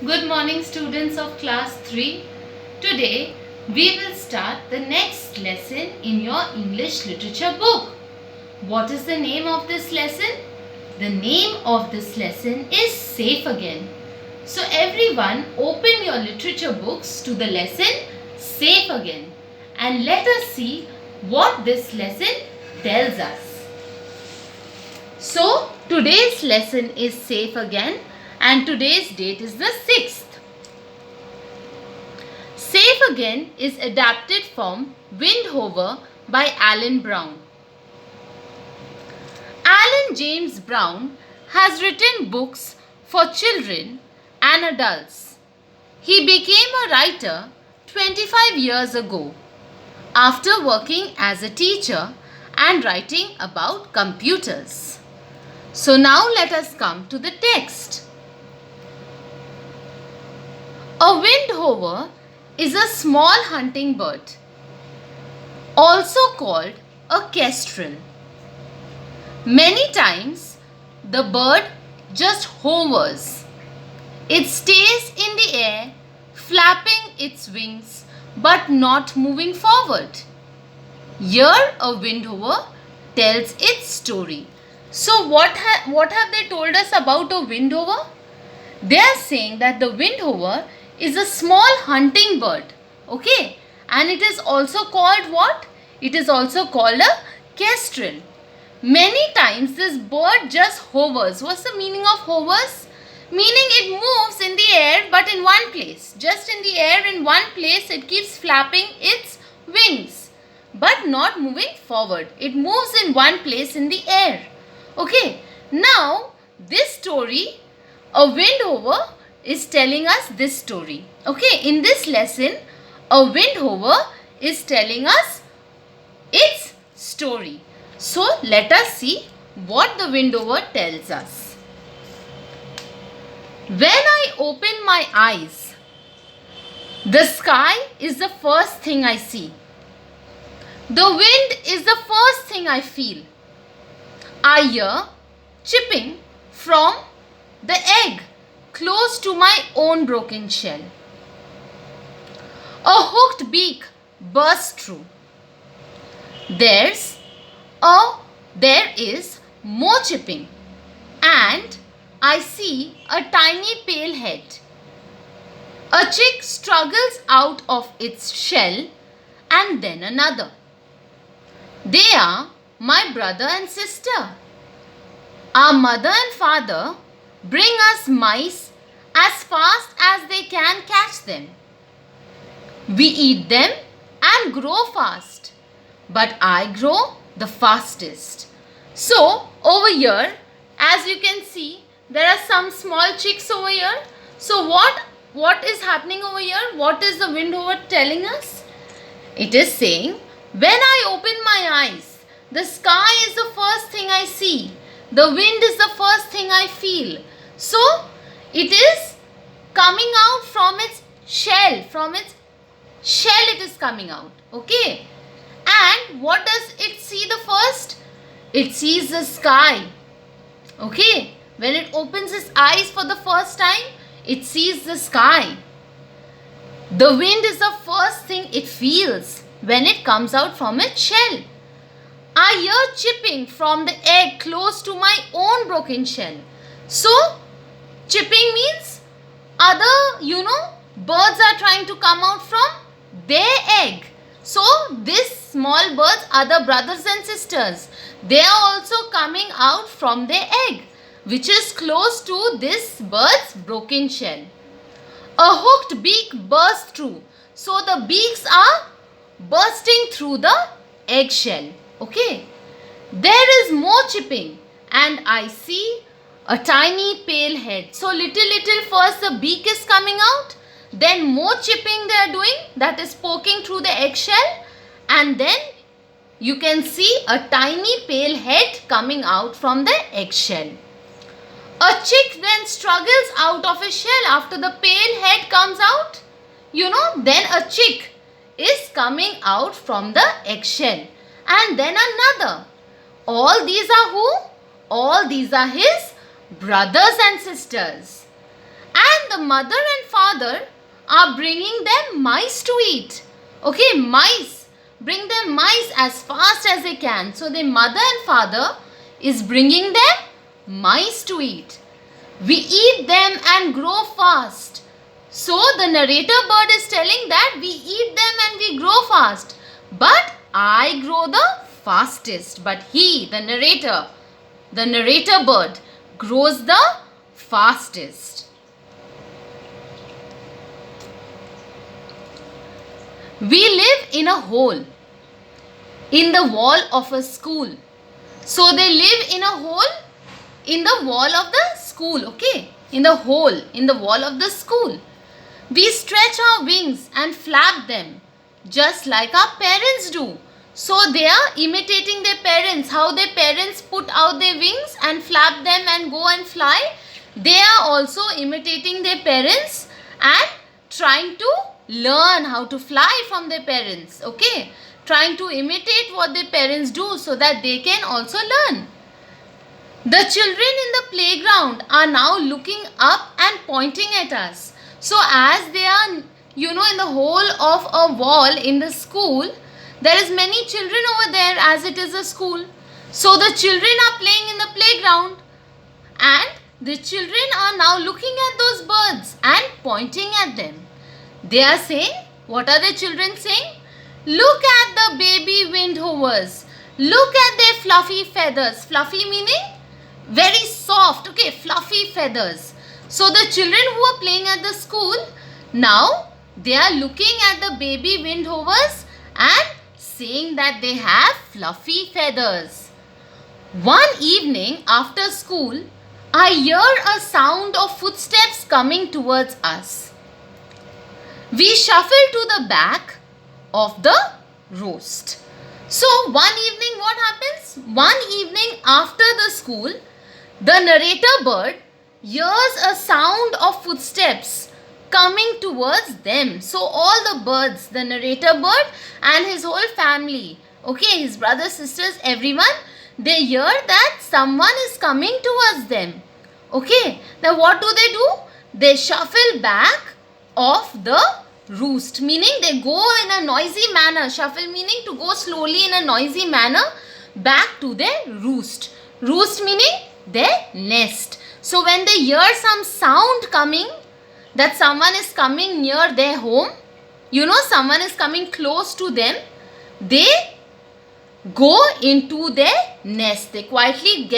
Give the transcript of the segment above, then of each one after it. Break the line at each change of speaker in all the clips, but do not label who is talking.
Good morning, students of class 3. Today we will start the next lesson in your English literature book. What is the name of this lesson? The name of this lesson is Safe Again. So everyone open your literature books to the lesson Safe Again and let us see what this lesson tells us. So today's lesson is Safe Again and today's date is the 6th. Safe Again is adapted from Windhover by Alan Brown. Alan James Brown has written books for children and adults. He became a writer 25 years ago after working as a teacher and writing about computers. So now let us come to the text. A windhover is a small hunting bird, also called a kestrel. Many times the bird just hovers. It stays in the air, flapping its wings but not moving forward. Here a windhover tells its story. So what have they told us about a windhover? They are saying that the windhover is a small hunting bird, okay, and it is also called what? It is also called a kestrel. Many times this bird just hovers. What's the meaning of hovers? Meaning it moves in the air but in one place. Just in the air in one place it keeps flapping its wings but not moving forward. It moves in one place in the air. Okay, now this story, a windhover is telling us this story. Okay, in this lesson, a windhover is telling us its story. So, let us see what the windhover tells us. When I open my eyes, the sky is the first thing I see. The wind is the first thing I feel. I hear chipping from the egg close to my own broken shell. A hooked beak bursts through. There is more chipping, and I see a tiny pale head. A chick struggles out of its shell, and then another. They are my brother and sister. Our mother and father bring us mice as fast as they can catch them. We eat them and grow fast, but I grow the fastest. So over here, as you can see, there are some small chicks over here. So what is happening over here? What is the windhover telling us? It is saying, when I open my eyes, the sky is the first thing I see. The wind is the first thing I feel. So, it is coming out from its shell. From its shell it is coming out. Okay. And what does it see the first? It sees the sky. Okay. When it opens its eyes for the first time, it sees the sky. The wind is the first thing it feels when it comes out from its shell. I hear chipping from the egg close to my own broken shell. So, chipping means birds are trying to come out from their egg. So, these small birds are the brothers and sisters. They are also coming out from their egg, which is close to this bird's broken shell. A hooked beak bursts through. So, the beaks are bursting through the eggshell. Okay, there is more chipping and I see a tiny pale head. So little first the beak is coming out, then more chipping they are doing, that is poking through the eggshell, and then you can see a tiny pale head coming out from the eggshell. A chick then struggles out of a shell after the pale head comes out. Then a chick is coming out from the eggshell. And then another. All these are who? All these are his brothers and sisters. And and the mother and father are bringing them mice to eat. Okay, mice. Bring them mice as fast as they can. So the mother and father is bringing them mice to eat. We eat them and grow fast. So the narrator bird is telling that we eat them and we grow fast. But I grow the fastest. But he, the narrator bird, grows the fastest. We live in a hole in the wall of a school. So they live in a hole in the wall of the school. Okay, in the hole in the wall of the school. We stretch our wings and flap them just like our parents do. So they are imitating their parents, how their parents put out their wings and flap them and go and fly. They are also imitating their parents and trying to learn how to fly from their parents. Okay, trying to imitate what their parents do so that they can also learn. The children in the playground are now looking up and pointing at us. So as they are, in the hole of a wall in the school, there is many children over there as it is a school. So the children are playing in the playground and the children are now looking at those birds and pointing at them. They are saying, what are the children saying? Look at the baby windhovers. Look at their fluffy feathers. Fluffy meaning very soft, okay, fluffy feathers. So the children who are playing at the school, now they are looking at the baby windhovers and saying that they have fluffy feathers. One evening after school, I hear a sound of footsteps coming towards us. We shuffle to the back of the roast. So one evening what happens? One evening after the school, the narrator bird hears a sound of footsteps coming towards them. So all the birds, the narrator bird and his whole family, okay, his brothers, sisters, everyone, they hear that someone is coming towards them. Okay, now what do? They shuffle back of the roost, meaning they go in a noisy manner. Shuffle meaning to go slowly in a noisy manner back to their roost. Roost meaning their nest. So when they hear some sound coming, that someone is coming near their home, someone is coming close to them, they go into their nest. They quietly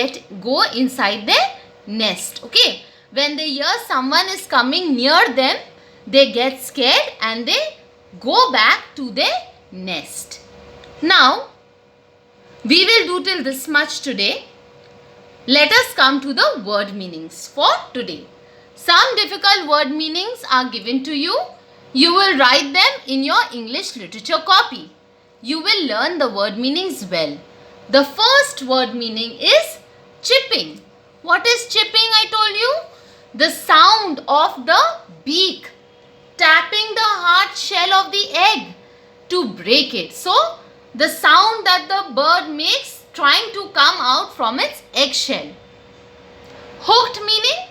go inside their nest. Okay, when they hear someone is coming near them, they get scared and they go back to their nest. Now, we will do till this much today. Let us come to the word meanings for today. Some difficult word meanings are given to you. You will write them in your English literature copy. You will learn the word meanings well. The first word meaning is chipping. What is chipping, I told you? The sound of the beak tapping the hard shell of the egg to break it. So, the sound that the bird makes trying to come out from its eggshell. Hooked meaning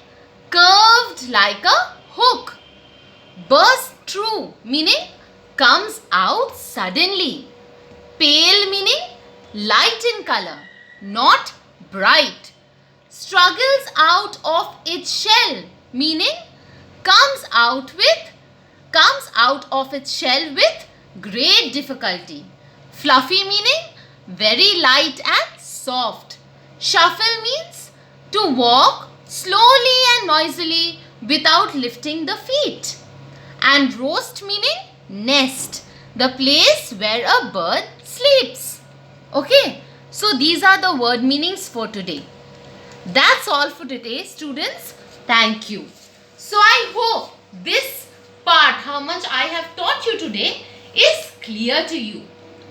curved like a hook. Burst through meaning comes out suddenly. Pale meaning light in color, not bright. Struggles out of its shell meaning comes out of its shell with great difficulty. Fluffy meaning very light and soft. Shuffle means to walk slowly and noisily without lifting the feet. And roast meaning nest, the place where a bird sleeps. Okay, so these are the word meanings for today. That's all for today, students. Thank you. So I hope this part, how much I have taught you today, is clear to you.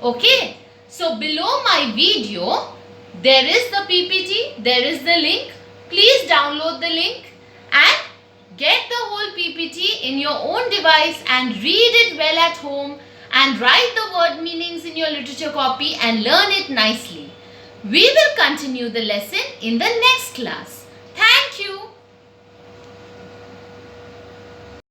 Okay, so below my video, there is the PPT, there is the link. Please download the link and get the whole PPT in your own device and read it well at home and write the word meanings in your literature copy and learn it nicely. We will continue the lesson in the next class.